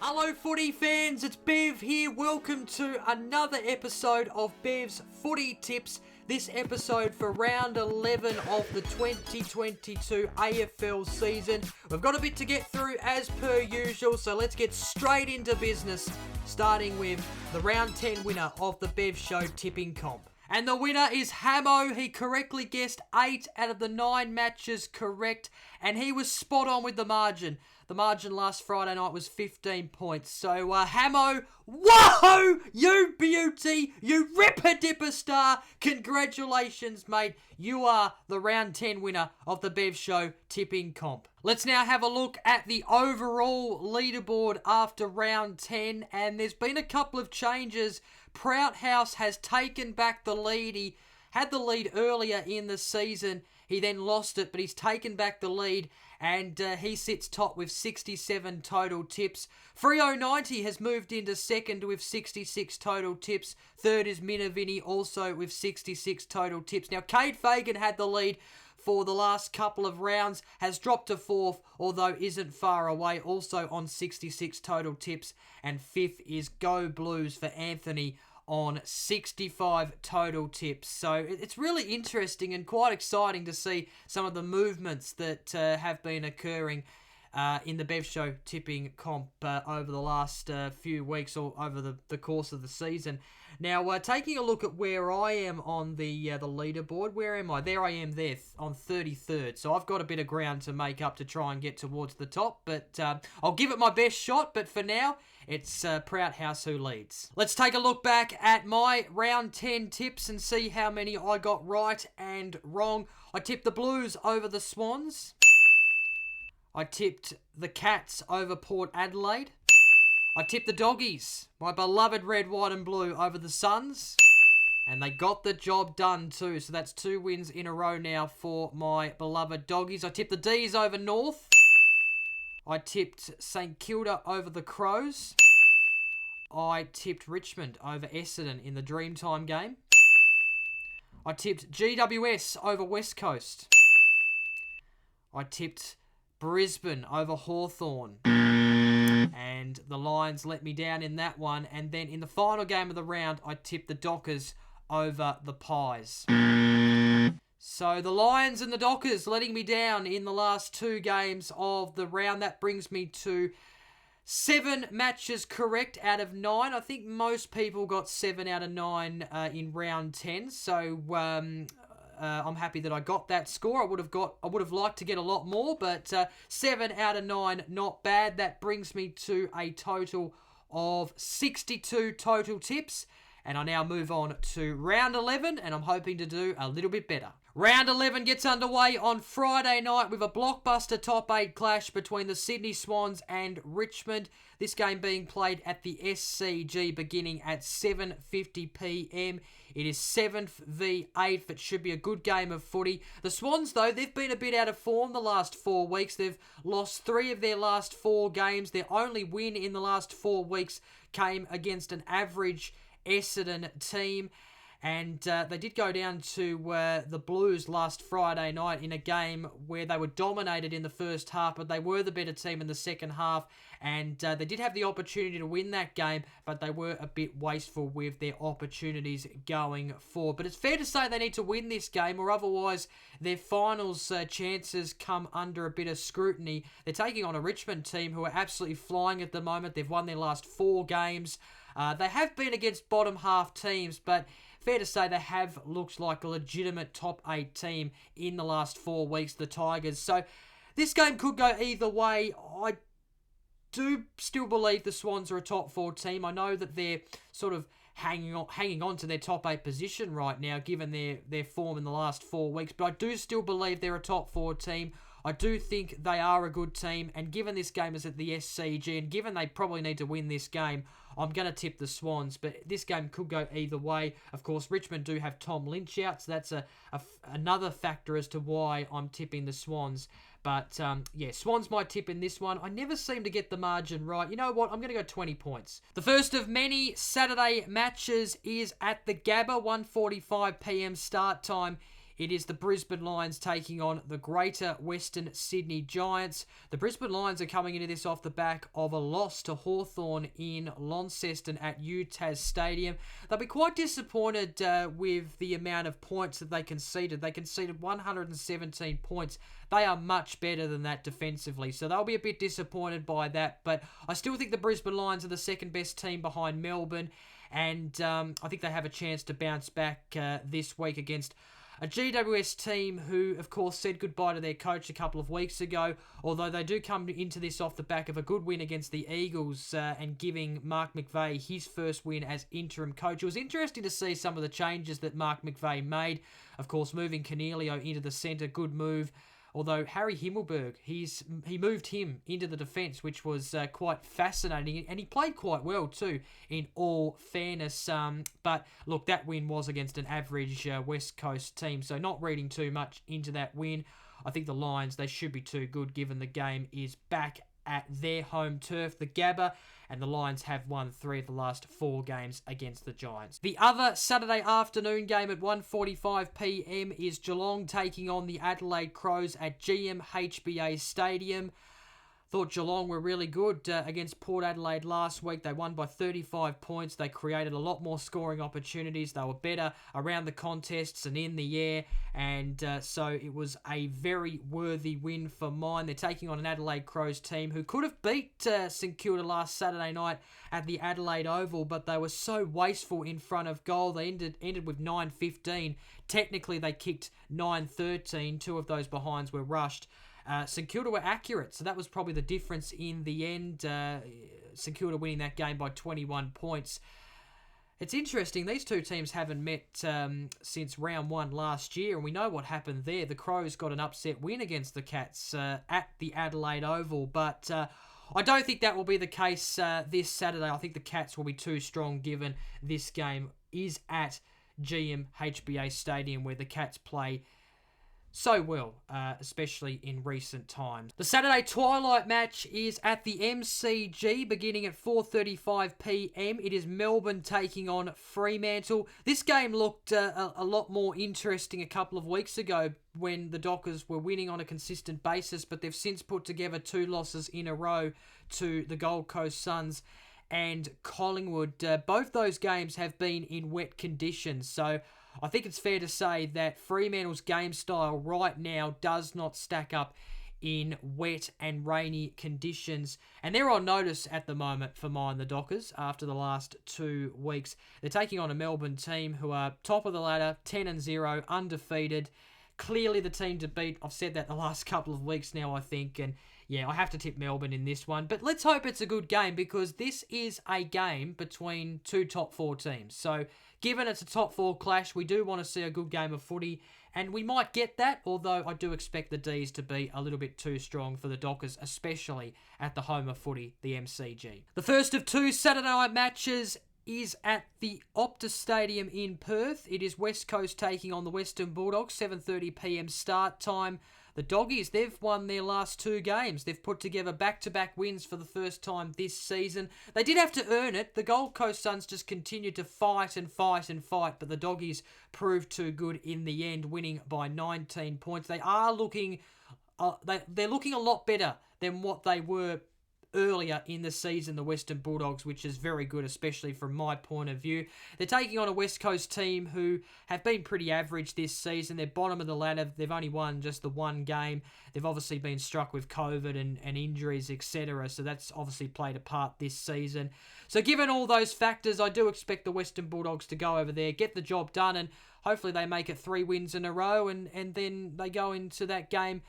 Hello footy fans, it's Bev here. Welcome to another episode of Bev's Footy Tips. This episode for round 11 of the 2022 AFL season. We've got a bit to get through as per usual, so let's get straight into business, starting with the round 10 winner of the Bev Show tipping comp. And the winner is Hamo. He correctly guessed 8 out of the 9 matches correct, and he was spot on with the margin. The margin last Friday night was 15 points. So, Hamo, whoa, you beauty, you ripper-dipper star. Congratulations, mate. You are the round 10 winner of the Bev Show tipping comp. Let's now have a look at the overall leaderboard after round 10, and there's been a couple of changes. Prout House has taken back the lead. He had the lead earlier in the season. He then lost it, but he's taken back the lead, and he sits top with 67 total tips. Freo90 has moved into second with 66 total tips. Third is Minavini, also with 66 total tips. Now, Cade Fagan had the lead for the last couple of rounds, has dropped to fourth, although isn't far away, also on 66 total tips. And fifth is Go Blues for Anthony on 65 total tips. So it's really interesting and quite exciting to see some of the movements that have been occurring in the Bev Show tipping comp over the last few weeks or over the course of the season. Now, taking a look at where I am on the leaderboard, where am I? There I am there on 33rd. So I've got a bit of ground to make up to try and get towards the top, but I'll give it my best shot. But for now, it's Prout House who leads. Let's take a look back at my round 10 tips and see how many I got right and wrong. I tipped the Blues over the Swans. I tipped the Cats over Port Adelaide. I tipped the Doggies, my beloved red, white and blue, over the Suns. And they got the job done too. So that's 2 wins in a row now for my beloved Doggies. I tipped the D's over North. I tipped St Kilda over the Crows. I tipped Richmond over Essendon in the Dreamtime game. I tipped GWS over West Coast. I tipped Brisbane over Hawthorn. And the Lions let me down in that one. And then in the final game of the round, I tipped the Dockers over the Pies. So the Lions and the Dockers letting me down in the last 2 games of the round. That brings me to 7 matches correct out of 9. I think most people got 7 out of 9 in round 10. So I'm happy that I got that score. I would have liked to get a lot more, but 7 out of 9, not bad. That brings me to a total of 62 total tips. And I now move on to round 11, and I'm hoping to do a little bit better. Round 11 gets underway on Friday night with a blockbuster top 8 clash between the Sydney Swans and Richmond. This game being played at the SCG beginning at 7:50pm. It is 7th v 8th. It should be a good game of footy. The Swans, though, they've been a bit out of form the last 4 weeks. They've lost 3 of their last 4 games. Their only win in the last 4 weeks came against an average Essendon team. And they did go down to the Blues last Friday night in a game where they were dominated in the first half, but they were the better team in the second half. And they did have the opportunity to win that game, but they were a bit wasteful with their opportunities going forward. But it's fair to say they need to win this game, or otherwise their finals chances come under a bit of scrutiny. They're taking on a Richmond team who are absolutely flying at the moment. They've won their last 4 games. They have been against bottom half teams, but fair to say they have looked like a legitimate top 8 team in the last 4 weeks, the Tigers. So this game could go either way. I do still believe the Swans are a top 4 team. I know that they're sort of hanging on to their top 8 position right now, given their form in the last 4 weeks. But I do still believe they're a top 4 team. I do think they are a good team, and given this game is at the SCG, and given they probably need to win this game, I'm going to tip the Swans, but this game could go either way. Of course, Richmond do have Tom Lynch out, so that's another factor as to why I'm tipping the Swans. But, yeah, Swans my tip in this one. I never seem to get the margin right. You know what? I'm going to go 20 points. The first of many Saturday matches is at the Gabba, 1:45pm start time It is the Brisbane Lions taking on the Greater Western Sydney Giants. The Brisbane Lions are coming into this off the back of a loss to Hawthorn in Launceston at UTAS Stadium. They'll be quite disappointed with the amount of points that they conceded. They conceded 117 points. They are much better than that defensively, so they'll be a bit disappointed by that. But I still think the Brisbane Lions are the second best team behind Melbourne, and I think they have a chance to bounce back this week against a GWS team who, of course, said goodbye to their coach a couple of weeks ago, although they do come into this off the back of a good win against the Eagles and giving Mark McVeigh his first win as interim coach. It was interesting to see some of the changes that Mark McVeigh made. Of course, moving Cornelio into the centre, good move. Although Harry Himmelberg, he moved him into the defence, which was quite fascinating. And he played quite well too, in all fairness. But look, that win was against an average West Coast team. So not reading too much into that win. I think the Lions, they should be too good given the game is back at their home turf, the Gabba, and the Lions have won 3 of the last 4 games against the Giants. The other Saturday afternoon game at 1:45pm is Geelong taking on the Adelaide Crows at GMHBA Stadium. Thought Geelong were really good against Port Adelaide last week. They won by 35 points. They created a lot more scoring opportunities. They were better around the contests and in the air. And so it was a very worthy win for mine. They're taking on an Adelaide Crows team who could have beat St Kilda last Saturday night at the Adelaide Oval, but they were so wasteful in front of goal. They ended with 9-15. Technically, they kicked 9-13. 2 of those behinds were rushed. St Kilda were accurate, so that was probably the difference in the end. St Kilda winning that game by 21 points. It's interesting, these two teams haven't met since round 1 last year, and we know what happened there. The Crows got an upset win against the Cats at the Adelaide Oval, but I don't think that will be the case this Saturday. I think the Cats will be too strong given this game is at GMHBA Stadium where the Cats play so well, especially in recent times. The Saturday twilight match is at the MCG beginning at 4:35pm. It is Melbourne taking on Fremantle. This game looked a lot more interesting a couple of weeks ago when the Dockers were winning on a consistent basis, but they've since put together 2 losses in a row to the Gold Coast Suns and Collingwood. Both those games have been in wet conditions, so I think it's fair to say that Fremantle's game style right now does not stack up in wet and rainy conditions. And they're on notice at the moment for mine, the Dockers, after the last 2 weeks. They're taking on a Melbourne team who are top of the ladder, 10-0, undefeated. Clearly the team to beat. I've said that the last couple of weeks now, I think. And yeah, I have to tip Melbourne in this one. But let's hope it's a good game because this is a game between 2 top 4 teams. So given it's a top 4 clash, we do want to see a good game of footy. And we might get that, although I do expect the D's to be a little bit too strong for the Dockers, especially at the home of footy, the MCG. The first of 2 Saturday night matches is at the Optus Stadium in Perth. It is West Coast taking on the Western Bulldogs, 7:30pm start time. The Doggies, they've won their last 2 games. They've put together back-to-back wins for the first time this season. They did have to earn it. The Gold Coast Suns just continued to fight and fight and fight, but the Doggies proved too good in the end, winning by 19 points. They are looking, they're looking a lot better than what they were earlier in the season, the Western Bulldogs, which is very good, especially from my point of view. They're taking on a West Coast team who have been pretty average this season. They're bottom of the ladder. They've only won just the 1 game. They've obviously been struck with COVID and injuries, etc. So that's obviously played a part this season. So given all those factors, I do expect the Western Bulldogs to go over there, get the job done, and hopefully they make it 3 wins in a row, and then they go into that game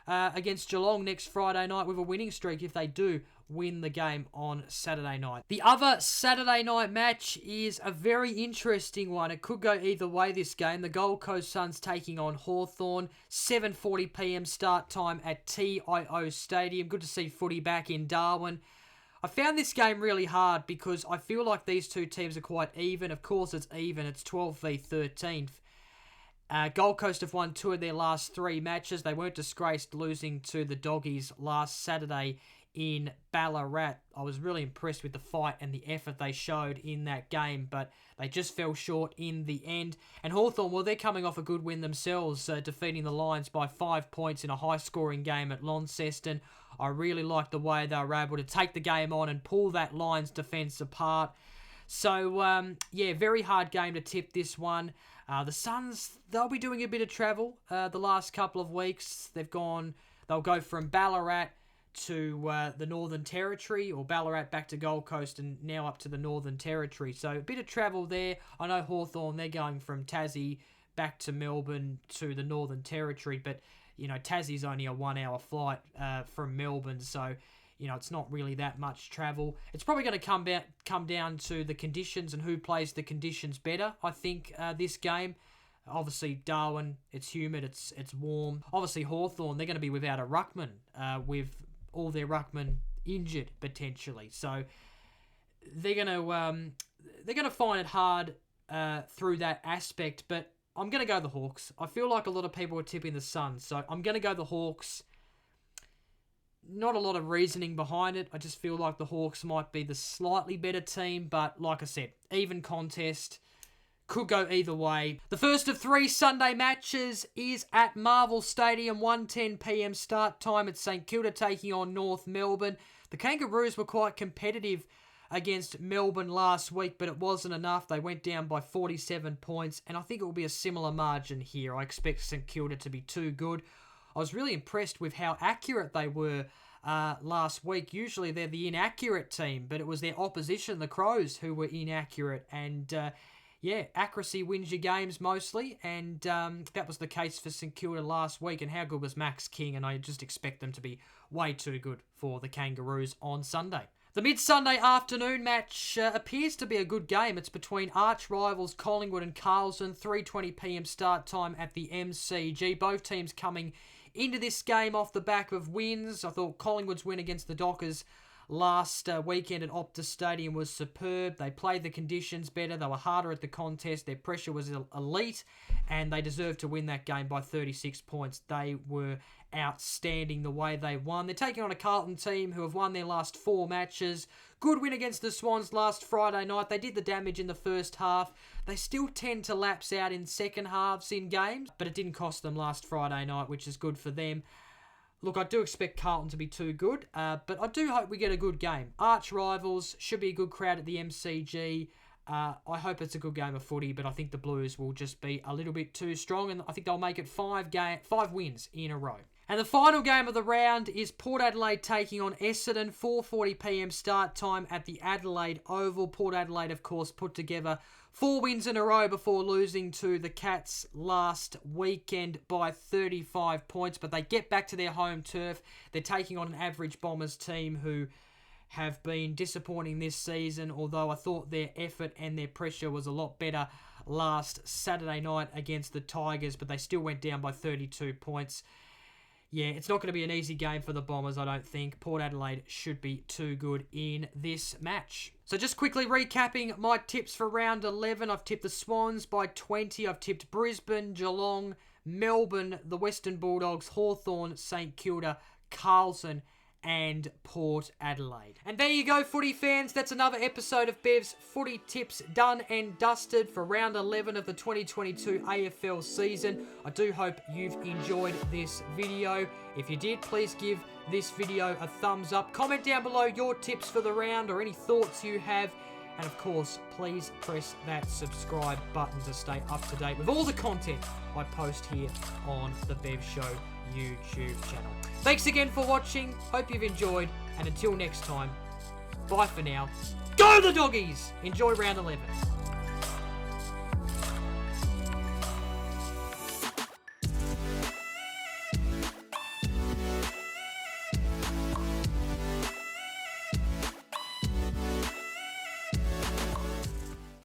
against Geelong next Friday night with a winning streak if they do win the game on Saturday night. The other Saturday night match is a very interesting one. It could go either way this game. The Gold Coast Suns taking on Hawthorn, 7:40pm start time at TIO Stadium. Good to see footy back in Darwin. I found this game really hard because I feel like these 2 teams are quite even. Of course it's even. It's 12 v 13. Gold Coast have won 2 of their last 3 matches. They weren't disgraced losing to the Doggies last Saturday in Ballarat. I was really impressed with the fight and the effort they showed in that game, but they just fell short in the end. And Hawthorn, well, they're coming off a good win themselves, defeating the Lions by 5 points in a high-scoring game at Launceston. I really liked the way they were able to take the game on and pull that Lions defence apart. So, yeah, very hard game to tip this one. The Suns, they'll be doing a bit of travel the last couple of weeks. They'll go from Ballarat to the Northern Territory, or Ballarat back to Gold Coast and now up to the Northern Territory. So a bit of travel there. I know Hawthorn, they're going from Tassie back to Melbourne to the Northern Territory, but, you know, Tassie's only a 1-hour flight from Melbourne, so, you know, it's not really that much travel. It's probably going to come down to the conditions and who plays the conditions better, I think, this game. Obviously, Darwin, it's humid, it's warm. Obviously, Hawthorn, they're going to be without a ruckman, with all their ruckmen injured potentially. So they're going to find it hard through that aspect. But I'm going to go the Hawks. I feel like a lot of people are tipping the Suns, so I'm going to go the Hawks. Not a lot of reasoning behind it. I just feel like the Hawks might be the slightly better team, but like I said, even contest. Could go either way. The first of 3 Sunday matches is at Marvel Stadium, 1:10 p.m. start time. It's St Kilda taking on North Melbourne. The Kangaroos were quite competitive against Melbourne last week, but it wasn't enough. They went down by 47 points, and I think it will be a similar margin here. I expect St Kilda to be too good. I was really impressed with how accurate they were last week. Usually they're the inaccurate team, but it was their opposition, the Crows, who were inaccurate, and yeah, accuracy wins your games mostly, and that was the case for St Kilda last week. And how good was Max King? And I just expect them to be way too good for the Kangaroos on Sunday. The mid-Sunday afternoon match appears to be a good game. It's between arch rivals Collingwood and Carlton, 3:20 p.m. start time at the MCG. Both teams coming into this game off the back of wins. I thought Collingwood's win against the Dockers last weekend at Optus Stadium was superb. They played the conditions better. They were harder at the contest. Their pressure was elite, and they deserved to win that game by 36 points. They were outstanding the way they won. They're taking on a Carlton team who have won their last 4 matches. Good win against the Swans last Friday night. They did the damage in the first half. They still tend to lapse out in second halves in games, but it didn't cost them last Friday night, which is good for them. Look, I do expect Carlton to be too good, but I do hope we get a good game. Arch rivals, should be a good crowd at the MCG. I hope it's a good game of footy, but I think the Blues will just be a little bit too strong, and I think they'll make it 5 wins in a row. And the final game of the round is Port Adelaide taking on Essendon, 4:40 p.m. start time at the Adelaide Oval. Port Adelaide, of course, put together 4 wins in a row before losing to the Cats last weekend by 35 points, but they get back to their home turf. They're taking on an average Bombers team who have been disappointing this season, although I thought their effort and their pressure was a lot better last Saturday night against the Tigers, but they still went down by 32 points. Yeah, it's not going to be an easy game for the Bombers, I don't think. Port Adelaide should be too good in this match. So just quickly recapping my tips for round 11. I've tipped the Swans by 20. I've tipped Brisbane, Geelong, Melbourne, the Western Bulldogs, Hawthorn, St Kilda, Carlton, and Port Adelaide. And there you go, footy fans. That's another episode of Bev's Footy Tips done and dusted for round 11 of the 2022 AFL season. I do hope you've enjoyed this video. If you did, please give this video a thumbs up. Comment down below your tips for the round or any thoughts you have. And of course, please press that subscribe button to stay up to date with all the content I post here on the Bev Show YouTube channel. Thanks again for watching. Hope you've enjoyed. And until next time, bye for now. Go the doggies! Enjoy round 11.